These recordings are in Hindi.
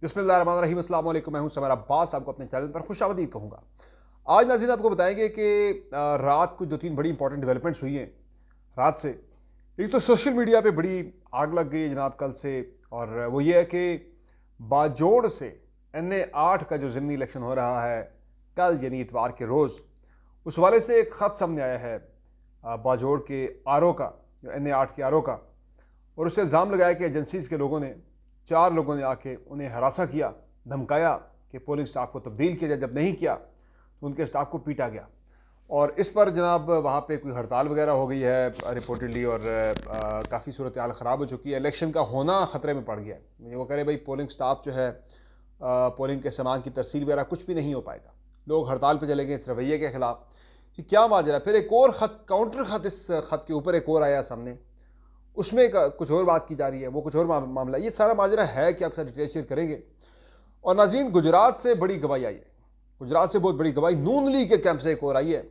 बिस्मिल्लाहिर्रहमानिर्रहीम, अस्सलाम वालेकुम। मैं हूं समर अब्बास, आपको अपने चैनल पर खुशामदीद कहूँगा। आज नाज़रीन आपको बताएंगे कि रात को दो तीन बड़ी इंपॉर्टेंट डेवलपमेंट्स हुई हैं रात से। एक तो सोशल मीडिया पे बड़ी आग लग गई है जनाब कल से, और वो ये है कि बाजोड़ से NA 8 का जो ज़िमनी इलेक्शन हो रहा है कल यानी इतवार के रोज़, उस वाले से एक ख़त सामने आया है बाजोड़ के RO का, जो NA 8 के RO का। और उससे इल्ज़ाम लगाया कि एजेंसीज़ के लोगों ने, 4 लोगों ने आके उन्हें हरासा किया, धमकाया कि पोलिंग स्टाफ को तब्दील किया जाए। जब नहीं किया तो उनके स्टाफ को पीटा गया। और इस पर जनाब वहाँ पे कोई हड़ताल वगैरह हो गई है रिपोर्टेडली, और काफ़ी सूरत हाल ख़राब हो चुकी है। इलेक्शन का होना ख़तरे में पड़ गया है। वो कह रहे भाई पोलिंग स्टाफ जो है, पोलिंग के सामान की तरसील वगैरह कुछ भी नहीं हो पाएगा। लोग हड़ताल पर चले गए इस रवैये के ख़िलाफ़ कि क्या माजरा। फिर एक और ख़त, काउंटर ख़त इस ख़त के ऊपर एक और आया सामने, उसमें कुछ और बात की जा रही है, वो कुछ और मामला। ये सारा माजरा है कि आपके साथ डिटेल शेयर करेंगे। और नाज़रीन, गुजरात से बड़ी गवाही आई है, गुजरात से बहुत बड़ी गवाही नून लीग के कैंप से एक और आई है।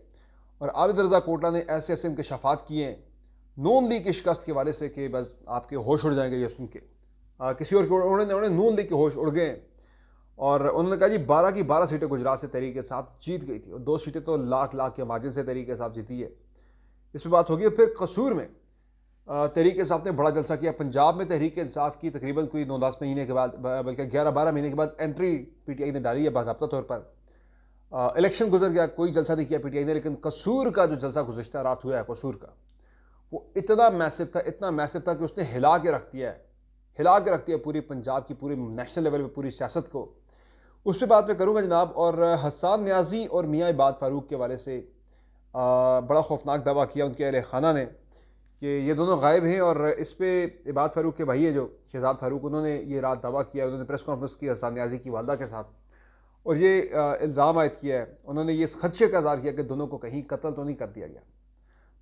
और आबिद रज़ा कोटला ने ऐसे ऐसे इंकशाफात किए हैं नून लीग की शिकस्त के वाले से कि बस आपके होश उड़ जाएंगे ये सुन के। किसी और के उन्होंने नून लीग के होश उड़ गए। और उन्होंने कहा जी 12 की 12 सीटें गुजरात से तहरीक इंसाफ जीत गई थी, और 2 सीटें तो लाख लाख के मार्जिन से तहरीक इंसाफ जीती है। इस पर बात होगी। फिर कसूर में तहरीक इंसाफ ने बड़ा जलसा किया। पंजाब में तहरीक इंसाफ की तकरीबन कोई 9-10 महीने के बाद, बल्कि 11-12 महीने के बाद एंट्री PTI ने डाली है बाज़ाब्ता तौर पर। इलेक्शन गुजर गया, कोई जलसा नहीं किया PTI ने, लेकिन कसूर का जो जलसा गुज़श्ता रात हुआ है कसूर का, वो इतना मैसिव था, इतना मैसिव था कि उसने हिला के रख दिया है, हिला के रख दिया पूरी पंजाब की, पूरी नेशनल लेवल पर पूरी सियासत को। उस पर बात मैं करूँगा जनाब। और हसन न्याजी और मियाँ इबाद फ़ारूक के वाले से बड़ा खौफनाक दावा किया उनके अहले खाना ने कि ये दोनों गायब हैं। और इस पर इबाद फ़ारूक के भाई है जो शहजाद फ़ारूक, उन्होंने ये रात दावा किया। उन्होंने प्रेस कॉन्फ्रेंस की हसन न्याजी की वालदा के साथ, और ये इल्ज़ाम आयद किया है। उन्होंने ये इस खदशे का इज़हार किया कि दोनों को कहीं कत्ल तो नहीं कर दिया गया।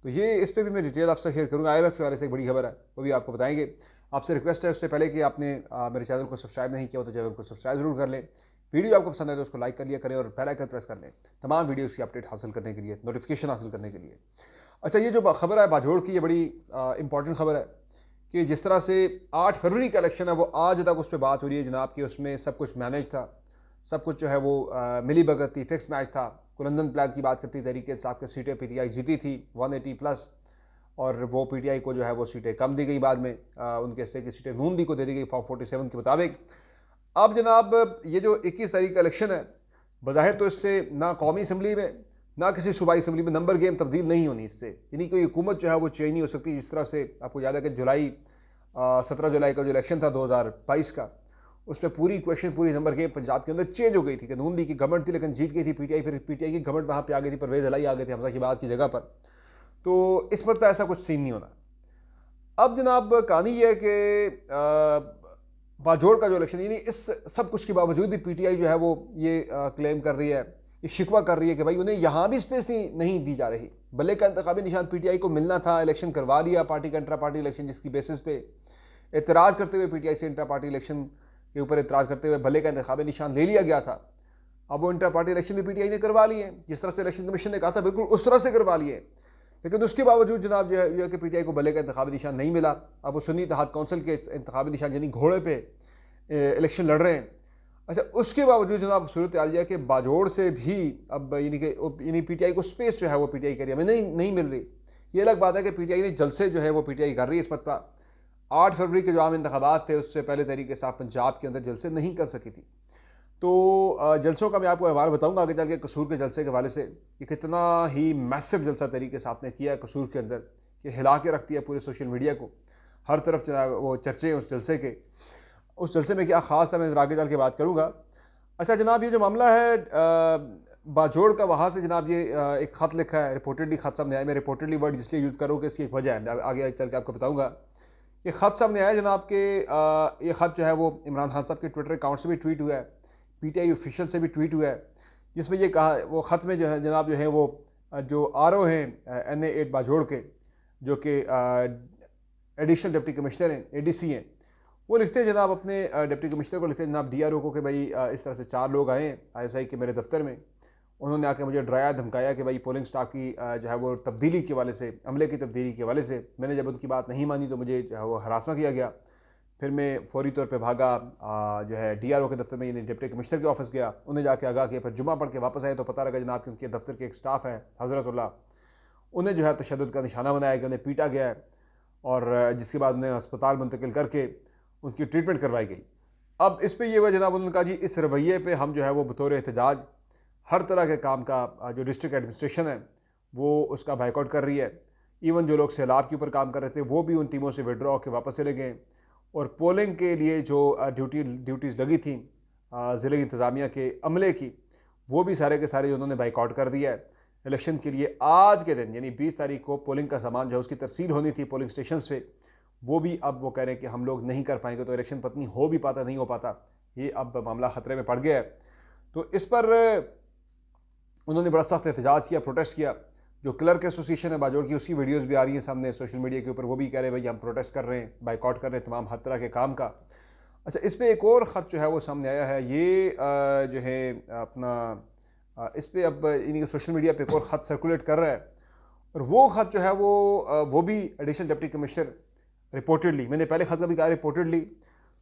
तो ये इस पर भी मैं डिटेल आपसे शेयर करूँगा। IMF के बारे से एक बड़ी खबर है, वो भी आपको बताएंगे। आपसे रिक्वेस्ट है उससे पहले कि आपने मेरे चैनल को सब्सक्राइब नहीं किया हो तो चैनल को सब्सक्राइब जरूर कर लें। वीडियो आपको पसंद है तो उसको लाइक कर लिया करें, और बेल आइकन प्रेस कर लें तमाम वीडियोज़ की अपडेट हासिल करने के लिए, नोटिफिकेशन हासिल करने के लिए। अच्छा, ये जो खबर है बाजोड़ की, ये बड़ी इंपॉर्टेंट खबर है कि जिस तरह से 8 फरवरी का इलेक्शन है वो आज तक उस पर बात हो रही है जनाब कि उसमें सब कुछ मैनेज था, सब कुछ जो है वो मिली भगत थी, फिक्स मैच था। कुलंदन प्लान की बात करती तरीके से आपके सीटें PTI जीती थी 180+, और वो PTI को जो है वो सीटें कम दी गई बाद में, उनके हिस्से की सीटें नून दी को दे दी गई फॉर्म 47 के मुताबिक। अब जनाब ये जो 21 तारीख का इलेक्शन है, बज़ाहिर तो इससे ना कौमी असम्बली में ना किसी सूबाई असम्बली में नंबर गेम तब्दील नहीं होनी इससे, यानी कोई हुकूमत जो है वो चेंज नहीं हो सकती। जिस तरह से आपको याद है कि 17 जुलाई का जो इलेक्शन था 2022 का, उसमें पूरी इक्वेशन, पूरी नंबर गेम पंजाब के अंदर चेंज हो गई थी कि नून लीग की गवर्नमेंट थी लेकिन जीत गई थी PTI, फिर PTI की गवर्नमेंट वहाँ पर आ गई थी, परवेज़ इलाही आ गए थे हमजा की बात की जगह पर। तो इस मरतबा ऐसा कुछ सीन नहीं होना। अब जनाब कहानी ये है कि बाजोड़ का जो इलेक्शन, यानी इस सब कुछ के बावजूद भी PTI जो है वो ये क्लेम कर रही है, ये शिकवा कर रही है कि भाई उन्हें यहाँ भी स्पेस नहीं दी जा रही। भले का इंतखाबी निशान PTI को मिलना था, इलेक्शन करवा लिया पार्टी का इंट्रा पार्टी इलेक्शन, जिसकी बेसिस पे एतराज़ करते हुए PTI से इंट्रा पार्टी इलेक्शन के ऊपर एतराज़ करते हुए भले का इंतखाबी निशान ले लिया गया था। अब वो इंट्रा पार्टी इलेक्शन भी PTI ने करवा लिए, जिस तरह से इलेक्शन कमीशन ने कहा था बिल्कुल उस तरह से करवा लिए। लेकिन उसके बावजूद जनाब जो है कि PTI को भले का इंतखाबी निशान नहीं मिला। अब वो सुन्नी इत्तेहाद कौंसिल के इंतखाबी निशान यानी घोड़े पे इलेक्शन लड़ रहे हैं। अच्छा, उसके बावजूद जनाब सूरत हाल यह है कि बाजोड़ से भी अब यानी PTI को स्पेस जो है वो PTI एरिया में नहीं मिल रही। ये अलग बात है कि PTI ने जलसे जो है वो PTI कर रही है इस बात पर। 8 फरवरी के जो आम इंतखाबात थे उससे पहले तरीके से आप पंजाब के अंदर जलसे नहीं कर सकी थी। तो जलसों का मैं आपको अहवाल बताऊंगा आगे चल के, कसूर के जलसे के हवाले से कि कितना ही मैसिव जलसा तरीके से आपने किया है कसूर के अंदर, कि हिला के रखती है पूरे सोशल मीडिया को। हर तरफ जो है वो चर्चे हैं उस जलसे के। उस जलसे में क्या ख़ास था मैं आगे चल के बात करूँगा। अच्छा जनाब, ये जो मामला है बाजोड़ का, वहाँ से जनाब ये एक ख़त लिखा है, रिपोर्टेडली ख़त सामने आया। मैं रिपोर्टेडली वर्ड इसलिए यूज़ करूँ कि इसकी एक वजह है, मैं आगे चल के आपको बताऊँगा। ये ख़त सामने आया जनाब के, ये ख़त जो है वो इमरान खान साहब के ट्विटर अकाउंट से भी ट्वीट हुआ है, PTI ऑफिशियल से भी ट्वीट हुआ है, जिसमें ये कहा, वो ख़त में जो है जनाब जो है वो जो RO हैं NA 8 बाजोड़ के, जो कि एडिशनल डिप्टी कमिश्नर हैं, ADC हैं, वो लिखते हैं जनाब अपने डिप्टी कमिश्नर को लिखते हैं जनाब DRO को कि भाई इस तरह से 4 लोग आए ISI के मेरे दफ्तर में, उन्होंने आके मुझे डराया धमकाया कि भाई पोलिंग स्टाफ की जो है वो तब्दीली के वाले से, अमले की तब्दीली के वाले से, मैंने जब उनकी बात नहीं मानी तो मुझे जो है वो हरासा किया गया। फिर मैं फौरी तौर पे भागा, जो है DRO के दफ्तर में, यानी डिप्टी कमिश्नर के ऑफिस गया, उन्हें जाके आगाह किया। फिर जुमा पढ़ के वापस आए तो पता लगा जनाब कि उनके दफ्तर के एक स्टाफ है हज़रतुल्लाह, उन्हें जो है तशद्दुद का निशाना बनाया कि उन्हें पीटा गया है, और जिसके बाद उन्हें अस्पताल मुंतकिल करके उनकी ट्रीटमेंट करवाई गई। अब इस पर यह हुआ जनाब, उन्होंने कहा जी इस रवैये पर हम जो है वो बतौर एहतजाज हर तरह के काम का जो डिस्ट्रिक्ट एडमिनिस्ट्रेशन है वो उसका बाइकआउट कर रही है। इवन जो लोग सैलाब के ऊपर काम कर रहे थे वो भी उन टीमों से विड्रॉ होकर वापस चले गए, और पोलिंग के लिए जो ड्यूटीज़ लगी थी ज़िले इंतज़ामिया के अमले की, वो भी सारे के सारे उन्होंने बाइकआउट कर दिया है। इलेक्शन के लिए आज के दिन यानी 20 तारीख को पोलिंग का सामान जो है उसकी तरसील होनी थी पोलिंग स्टेशन पे, वो भी अब वो कह रहे हैं कि हम लोग नहीं कर पाएंगे, तो इलेक्शन पत्नी हो भी पाता नहीं हो पाता, ये अब मामला ख़तरे में पड़ गया है। तो इस पर उन्होंने बड़ा सख्त एहतजाज किया, प्रोटेस्ट किया। जो क्लर्क एसोसिएशन है बाजोड़ की, उसकी वीडियोस भी आ रही हैं सामने सोशल मीडिया के ऊपर, वो भी कह रहे हैं भाई हम प्रोटेस्ट कर रहे हैं, बाइकआउट कर रहे हैं तमाम हर तरह के काम का। अच्छा, इस पर एक और ख़त जो है वो सामने आया है, ये जो है अपना इस पर अब इन्हीं सोशल मीडिया पे एक और ख़त सर्कुलेट कर रहा है, और वो ख़त जो है वो भी एडिशनल डिप्टी कमिश्नर रिपोर्टेडली, मैंने पहले ख़त का भी कहा रिपोर्टेडली,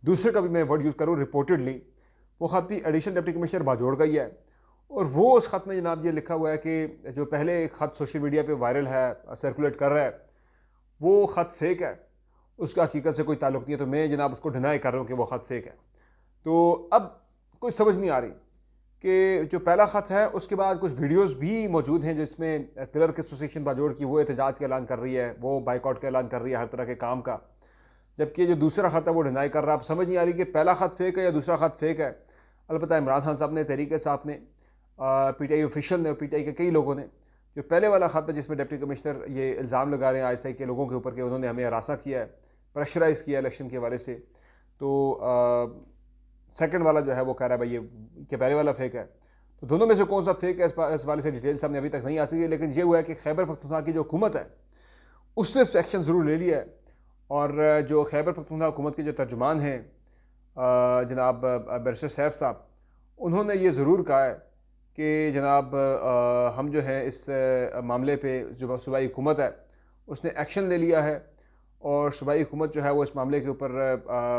दूसरे का भी मैं वर्ड यूज़ करूँ रिपोर्टेडली, वो ख़त भी एडिशनल डिप्टी कमिश्नर बाजोड़ का ही है। और वो उस ख़त में जनाब ये लिखा हुआ है कि जो पहले एक ख़त सोशल मीडिया पे वायरल है, सर्कुलेट कर रहा है, वो ख़त फेक है, उसका हकीकत से कोई ताल्लुक़ नहीं है। तो मैं जनाब उसको डिनाई कर रहा हूँ कि वो ख़त फेक है। तो अब कुछ समझ नहीं आ रही कि जो पहला ख़त है उसके बाद कुछ वीडियोज़ भी मौजूद हैं जिसमें क्लर्क एसोसिएशन बाजोड़ की वो एहतजाज का ऐलान कर रही है, वो बाइकआउट का ऐलान कर रही है हर तरह के काम का, जबकि जो दूसरा ख़त है वो डिनाई कर रहा है। अब समझ नहीं आ रही कि पहला ख़त फेक है या दूसरा ख़त फेक है। अलबत्ता इमरान खान साहब ने, तहरीक इंसाफ ने, PTI ऑफिशियल ने और PTI के कई लोगों ने, जो पहले वाला ख़त है जिसमें डिप्टी कमिश्नर ये इल्ज़ाम लगा रहे हैं ISI के लोगों के ऊपर कि उन्होंने हमें हरासा किया है, प्रेशराइज़ किया इलेक्शन के हवाले से, तो सेकंड वाला जो है वो कह रहा है भाई ये कि पहले वाला फेक है। तो दोनों में से कौन सा फेक है इस वाले से डिटेल सामने अभी तक नहीं आ सकी, लेकिन ये हुआ है कि खैबर पख्तूनख्वा की जो हुकूमत है उसने इस पर एक्शन ज़रूर ले लिया है। और जो खैबर पख्तूनख्वा हुकूमत के जो तर्जुमान हैं जनाब बैरिस्टर सैफ साहब, उन्होंने ये ज़रूर कहा है कि जनाब हम जो है इस मामले पे जो सूबाई हुकूमत है उसने एक्शन ले लिया है, और सूबाई हुकूमत जो है वो इस मामले के ऊपर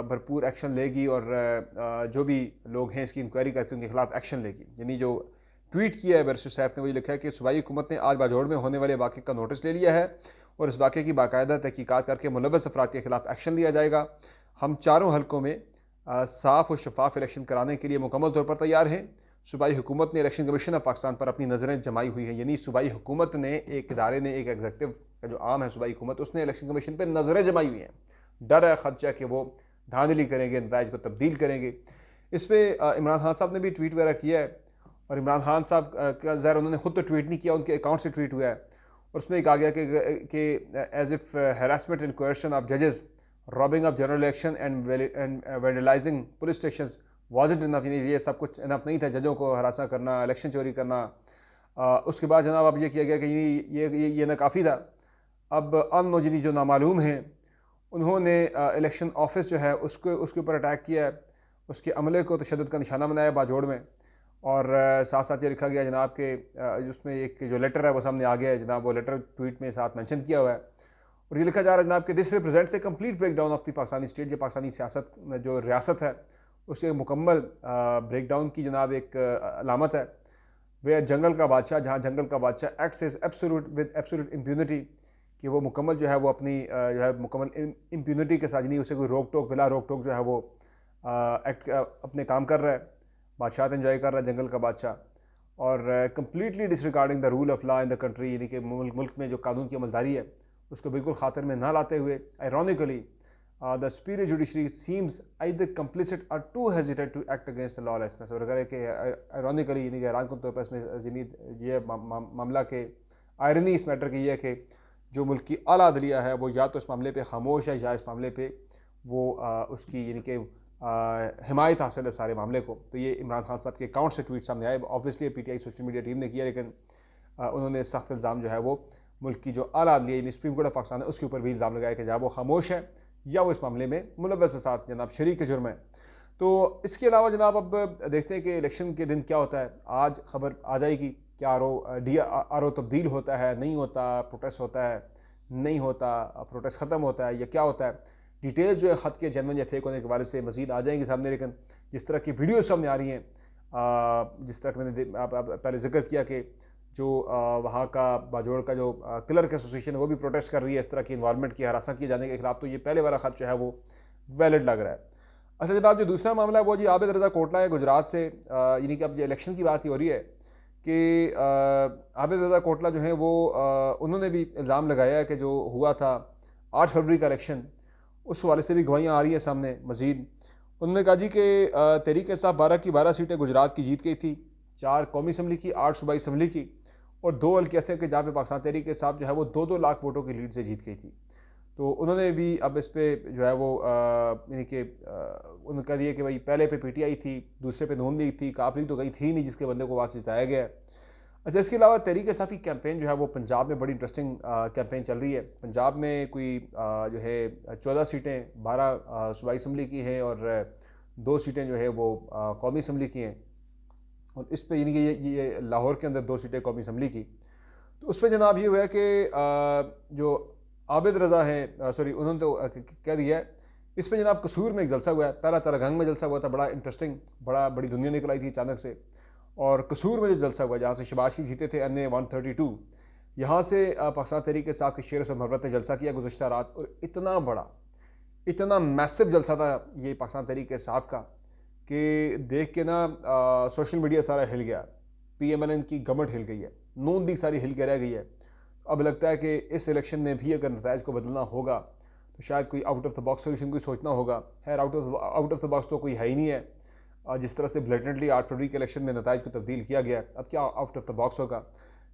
भरपूर एक्शन लेगी, और जो भी लोग हैं इसकी इंक्वायरी करके उनके खिलाफ एक्शन लेगी। यानी जो ट्वीट किया है बैरिस्टर साहब ने वो ये लिखा है कि सूबाई हुकूमत ने आज बाजोड़ में होने वाले वाक़े का नोटिस ले लिया है, और इस वाक़े की बाकायदा तहकीकात करके मुलव्वस अफराद के खिलाफ एक्शन लिया जाएगा। हम चारों हलकों में साफ़ और शफाफ इलेक्शन कराने के लिए मुकम्मल तौर पर तैयार हैं। सूबाई हुकूमत ने इलेक्शन कमीशन ऑफ पाकिस्तान पर अपनी नज़रें जमाई हुई हैं, यानी सूबाई हुकूमत ने, एक इदारे ने, एक एग्जीक्यूटिव का जो आम है सूबाई हुकूमत, उसने इलेक्शन कमीशन पर नज़रें जमाई हुई हैं। डर है, खदशा कि वो धांधली करेंगे, नताइज को तब्दील करेंगे। इस पर इमरान खान साहब ने भी ट्वीट वगैरह किया है, और इमरान खान साहब का ज़ाहिर उन्होंने खुद तो ट्वीट नहीं किया, उनके अकाउंट से ट्वीट हुआ है, और उसमें कहा गया कि as if harassment and coercion of जजेस, robbing of general election and vandalizing police station was it enough, यानी ये सब कुछ इनफ नहीं था, जजों को हरासा करना, इलेक्शन चोरी करना। उसके बाद जनाब अब ये किया गया कि ये नाकाफ़ी था। अब अनोजिनी जो नामालूम हैं उन्होंने इलेक्शन ऑफिस जो है उसके ऊपर अटैक किया है, उसके अमले को तशद्दुद का निशाना बनाया बाजोड़ में, और साथ साथ ये लिखा गया जनाब के उसमें एक जो लेटर है वो सामने आ गया है जनाब, वो लेटर ट्वीट में साथ मेंशन किया हुआ है, और ये लिखा जा रहा है जनाब कि this represents a complete breakdown of the Pakistani state, जो पाकिस्तानी सियासत जो रियासत है उसके मुकम्मल ब्रेक डाउन की जनाब एक अलामत है। वे जंगल का बादशाह, जहाँ जंगल का बादशाह acts is absolute with absolute impunity, कि वो मुकम्मल जो है वो अपनी जो है मुकम्मल इम्प्यूनिटी के साथ, नहीं उसे कोई रोक टोक बिला रोक टोक जो है वो एक्ट अपने काम कर रहा है, बादशाह एंजॉय कर रहा है जंगल का बादशाह, और completely disregarding the rule of law in the country, यानी कि मुल्क में जो कानून की अमलदारी है उसको बिल्कुल खातिर में ना लाते हुए, ironically the superior judiciary seems either complicit or too hesitant to act against the lawlessness. और अगर कि आयरॉनिकली यानी कि हैरान कन तौर पर इसमें ये मामला के आयरनी इस मैटर की है कि जो मुल्क की आला अदलिया है वो या तो इस मामले पे खामोश है, या इस मामले पे वो उसकी यानी कि हिमायत हासिल है सारे मामले को। तो ये इमरान खान साहब के अकाउंट से ट्वीट सामने आए, obviously PTI social media team ने किया, लेकिन उन्होंने सख्त इल्ज़ाम जो है वो मुल्क की जो आला अदलिया यानी सुप्रीम कोर्ट ऑफ पाकिस्तान है उसके ऊपर भी इल्ज़ाम लगाया कि जहाँ वो खामोश है या वो इस मामले में मुलव्वस के साथ जनाब शरीक के जुर्म है। तो इसके अलावा जनाब अब देखते हैं कि इलेक्शन के दिन क्या होता है। आज खबर आ जाएगी कि RO तब्दील होता है, नहीं होता, प्रोटेस्ट होता है, नहीं होता, प्रोटेस्ट ख़त्म होता है, या क्या होता है। डिटेल्स जो है ख़त के जेन्युइन या फेक होने के बारे से मज़ीद आ जाएंगे सामने, लेकिन जिस तरह की वीडियो सामने आ रही हैं, जिस तरह मैंने पहले जिक्र किया कि जो वहाँ का बाजोड़ का जो क्लर्क एसोसिएशन है वो भी प्रोटेस्ट कर रही है इस तरह की इन्वायरमेंट की हरासा किए जाने के खिलाफ, तो ये पहले वाला ख़त जो है वो वैलिड लग रहा है। अच्छा जनाब, जो दूसरा मामला है वो जी आबिद रज़ा कोटला है गुजरात से, यानी कि अब जो इलेक्शन की बात ही हो रही है कि आबिद रज़ा कोटला जो है वो उन्होंने भी इल्ज़ाम लगाया है कि जो हुआ था 8 फरवरी का इलेक्शन, उस हवाले से भी गवाहियाँ आ रही हैं सामने मज़ीद। उन्होंने कहा जी कि तहरीक इंसाफ 12 की 12 सीटें गुजरात की जीत गई थी, 4 कौमी असम्बली की, 8 सूबाई असम्बली की और 2 हल्के ऐसे कि जहाँ पे पाकिस्तान तहरीक इंसाफ जो है वो 2-2 लाख वोटों की लीड से जीत गई थी। तो उन्होंने भी अब इस पे जो है वो यानी कि उन्होंने कह दिया कि भाई पहले पे पीटीआई थी, दूसरे पे नून लीग थी, काफ लीग तो कहीं थी नहीं जिसके बंदे को वहाँ से जिताया गया है। अच्छा, इसके अलावा तहरीक इंसाफ की कैंपेन जो है वो पंजाब में बड़ी इंटरेस्टिंग कैंपेन चल रही है। पंजाब में कोई जो है 14 सीटें 12 सूबाई असम्बली की हैं और 2 सीटें जो है वो कौमी असम्बली की हैं, और इस पे यानी कि ये लाहौर के अंदर 2 सीटें कौमी असम्बली की। तो उस पर जनाब ये हुआ है कि जो आबिद रज़ा हैं, सॉरी उन्होंने तो कह दिया है, इस पर जनाब कसूर में एक जलसा हुआ है, पहला तरगंग में जलसा हुआ था, बड़ा इंटरेस्टिंग, बड़ी दुनिया निकल आई थी अचानक से। और कसूर में जो जलसा हुआ जहाँ से शहबाज शरीफ जीते थे NA 132, यहाँ से पाकिस्तान तहरीक इंसाफ के शेर से मोहब्बत ने जलसा किया गुज़श्ता रात, और इतना बड़ा, इतना मैसिव जलसा था ये पाकिस्तान तहरीक इंसाफ का कि देख के ना सोशल मीडिया सारा हिल गया, PMLN की गवर्नमेंट हिल गई है, नून लीग सारी हिल के रह गई है। अब लगता है कि इस इलेक्शन में भी अगर नताइज को बदलना होगा तो शायद कोई out of the box solution कोई सोचना होगा। खैर आउट ऑफ द बॉक्स तो कोई है ही नहीं है, जिस तरह से ब्लेटेंटली 8 फरवरी के इलेक्शन में नताइज को तब्दील किया गया, अब क्या आउट ऑफ द बॉक्स होगा।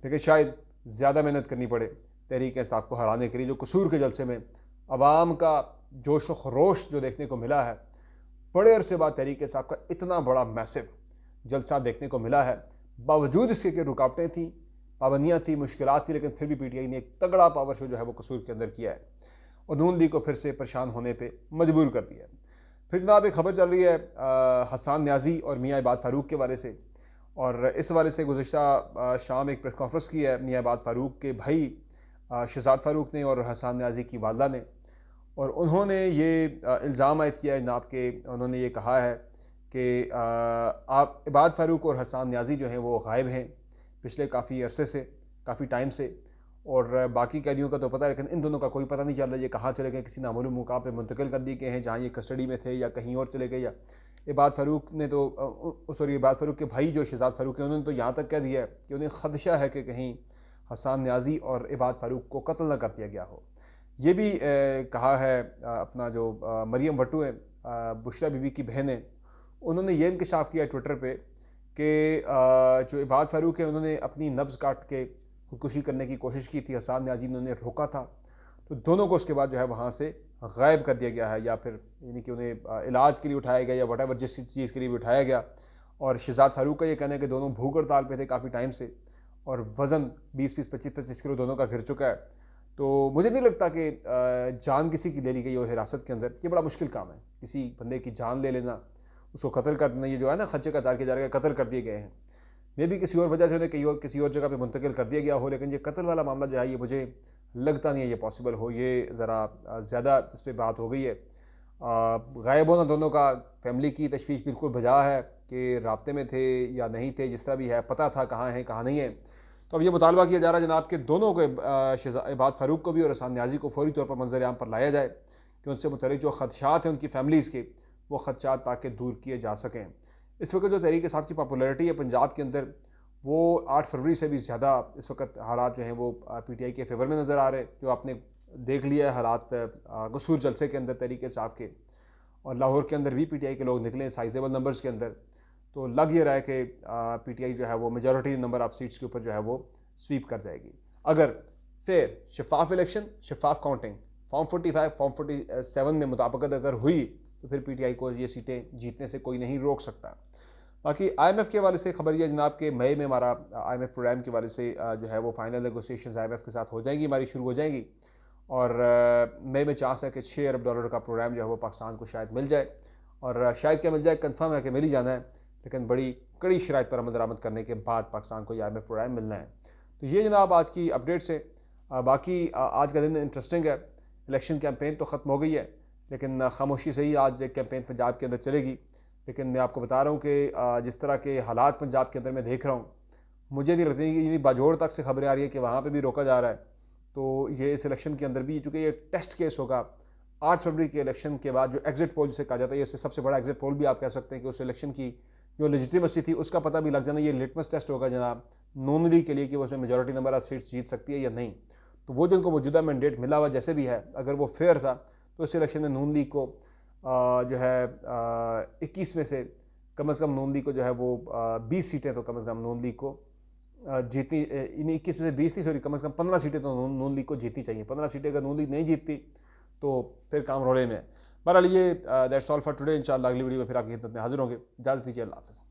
लेकिन शायद ज़्यादा मेहनत करनी पड़े तहरीक इंसाफ को हराने के लिए, जो कसूर के जलसे में अवाम का जोश व खरोश जो देखने को मिला है, बड़े अरसे बाद तहरीक इंसाफ का इतना बड़ा मैसिव जलसा देखने को मिला है। बावजूद इसके कि रुकावटें थी, पाबंदियाँ थी, मुश्किलात थी, लेकिन फिर भी PTI ने एक तगड़ा पावर शो जो है वो कसूर के अंदर किया है और नून लीग को फिर से परेशान होने पे मजबूर कर दिया है। फिर जनाब एक खबर चल रही है हसन न्याजी और मियाँ इबाद फ़ारूक के बारे से, और इस हवाले से गुज़श्ता शाम एक प्रेस कॉन्फ्रेंस की है मियाँ इबाद फ़ारूक के भाई शहजाद फ़ारूक ने और हसन न्याजी की वालदा ने, और उन्होंने ये इल्ज़ाम आयद किया है जनाब के, उन्होंने ये कहा है कि आप इबाद फ़ारूक और हसन न्याजी जो हैं वो गायब हैं पिछले काफ़ी अरसे से, काफ़ी टाइम से, और बाकी कैदियों का तो पता है लेकिन इन दोनों का कोई पता नहीं चल रहा, ये कहाँ चले गए, किसी नामालूम मुकाम पे मुंतकिल कर दिए गए हैं जहाँ ये कस्टडी में थे या कहीं और चले गए, या इबाद फ़ारूक ने तो सॉरी इबाद फ़ारूक के भाई जो शहजाद फ़ारूक हैं उन्होंने तो यहाँ तक कह दिया है कि उन्हें खदशा है कि कहीं हसन न्याजी और इबाद फ़ारूक को कत्ल न कर दिया गया हो। ये भी कहा है अपना जो मरियम भट्टू है, बुशरा बीबी की बहन है, उन्होंने ये इंकशाफ किया ट्विटर पे कि जो इबाद फ़ारूक है उन्होंने अपनी नब्ज़ काट के खुदकुशी करने की कोशिश की थी, हसन न्याजी ने उन्हें रोका था, तो दोनों को उसके बाद जो है वहाँ से गायब कर दिया गया है, या फिर यानी कि उन्हें इलाज के लिए उठाया गया या वटेवर जिस चीज़ के लिए भी उठाया गया। और शहजाद फ़ारूक का ये कहना है कि दोनों भूख हड़ताल पे थे काफ़ी टाइम से, और वज़न 20-20 25-25 किलो दोनों का घिर चुका है। तो मुझे नहीं लगता कि जान किसी की ले ली गई हो हिरासत के अंदर, ये बड़ा मुश्किल काम है, किसी बंदे की जान ले लेना, उसको कत्ल कर देना, ये जो है ना खच्चे का तार के जा रहा है, कत्ल कर दिए गए हैं, मे भी किसी और वजह से उन्हें किसी और जगह पे मुंतकिल कर दिया गया हो, लेकिन ये कत्ल वाला मामला जो है ये मुझे लगता नहीं है ये पॉसिबल हो, ये ज़रा ज़्यादा इस पर बात हो गई है। गायब होना दोनों का फैमिली की तशवीश बिल्कुल बजा है कि राब्ते में थे या नहीं थे, जिस तरह भी है पता था कहाँ है कहाँ नहीं है। तो अब ये मुतालबा किया जा रहा है जनाब के दोनों को, इबाद फ़ारूक को भी और हसन न्याजी को फौरी तौर पर मंजर आम पर लाया जाए कि उनसे मुतल्लिक़ जो ख़दशात हैं उनकी फैमिलीज़ के, वो ख़दशात ताकि दूर किए जा सकें। इस वक्त जो तहरीक इंसाफ की पॉपुलैरिटी है पंजाब के अंदर, वो 8 फरवरी से भी ज़्यादा इस वक्त हालात जो हैं वो PTI के फेवर में नज़र आ रहे हैं, जो आपने देख लिया है हालात कसूर जलसे के अंदर तहरीक इंसाफ के, और लाहौर के अंदर भी PTI के लोग निकले साइजेबल नंबर्स के अंदर, तो लग ये रहा है कि PTI जो है वो मेजॉरिटी नंबर ऑफ सीट्स के ऊपर जो है वो स्वीप कर जाएगी। अगर फेयर शफाफ इलेक्शन, शफाफ काउंटिंग, फॉर्म 45 फॉर्म 47 में मुताबिकत अगर हुई तो फिर PTI को ये सीटें जीतने से कोई नहीं रोक सकता। बाकी IMF के हवाले से खबर यह जनाब के मई में हमारा IMF प्रोग्राम के हवाले से जो है वो फाइनल नेगोशिएशंस IMF के साथ हो जाएंगी, हमारी शुरू हो जाएंगी, और मई में चांस है कि $6 अरब का प्रोग्राम जो है वो पाकिस्तान को शायद मिल जाए, और शायद क्या मिल जाए कंफर्म है कि मिल ही जाना है, लेकिन बड़ी कड़ी शराइत पर अमल दरामद करने के बाद पाकिस्तान को IMF प्रोग्राम मिलना है। तो ये जनाब आज की अपडेट्स है। बाकी आज का दिन इंटरेस्टिंग है, इलेक्शन कैंपेन तो ख़त्म हो गई है, लेकिन खामोशी से ही आज एक कैंपेन पंजाब के अंदर चलेगी। लेकिन मैं आपको बता रहा हूँ कि जिस तरह के हालात पंजाब के अंदर मैं देख रहा हूँ, मुझे नहीं लगती कि बाजोड़ तक से खबरें आ रही है कि वहाँ पे भी रोका जा रहा है। तो ये इस इलेक्शन के अंदर भी, चूँकि ये टेस्ट केस होगा 8 फरवरी के इलेक्शन के बाद, जो एग्जिट पोल जिसे कहा जाता है, ये सबसे बड़ा एग्जिट पोल भी आप कह सकते हैं कि उस इलेक्शन की जो लेजिटिमेसी थी उसका पता भी लग जाना। ये लिटमस टेस्ट होगा जनाब नून लीग के लिए कि वो उसमें मेजॉरिटी नंबर ऑफ सीट्स जीत सकती है या नहीं। तो वो जो उनको मौजूदा मैंडेट मिला हुआ जैसे भी है, अगर वो फेयर था तो इस इलेक्शन में नून लीग को जो है 21 में से कम नून लीग को जो है वो 20 सीटें तो कम से कम नून लीग को जीतनी, इन 21 में से 20 नहीं, सॉरी, कम से कम 15 सीटें तो नून लीग को जीतनी चाहिए। 15 सीटें अगर नून लीग नहीं जीतती तो फिर काम रोले में है। बहरहाल ये दैट्स ऑल फॉर टुडे। इंशाल्लाह अगली वीडियो में फिर आपकी खिदमत में हाजिर होंगे। इजाज़त दीजिए, अल्लाह हाफ़िज़।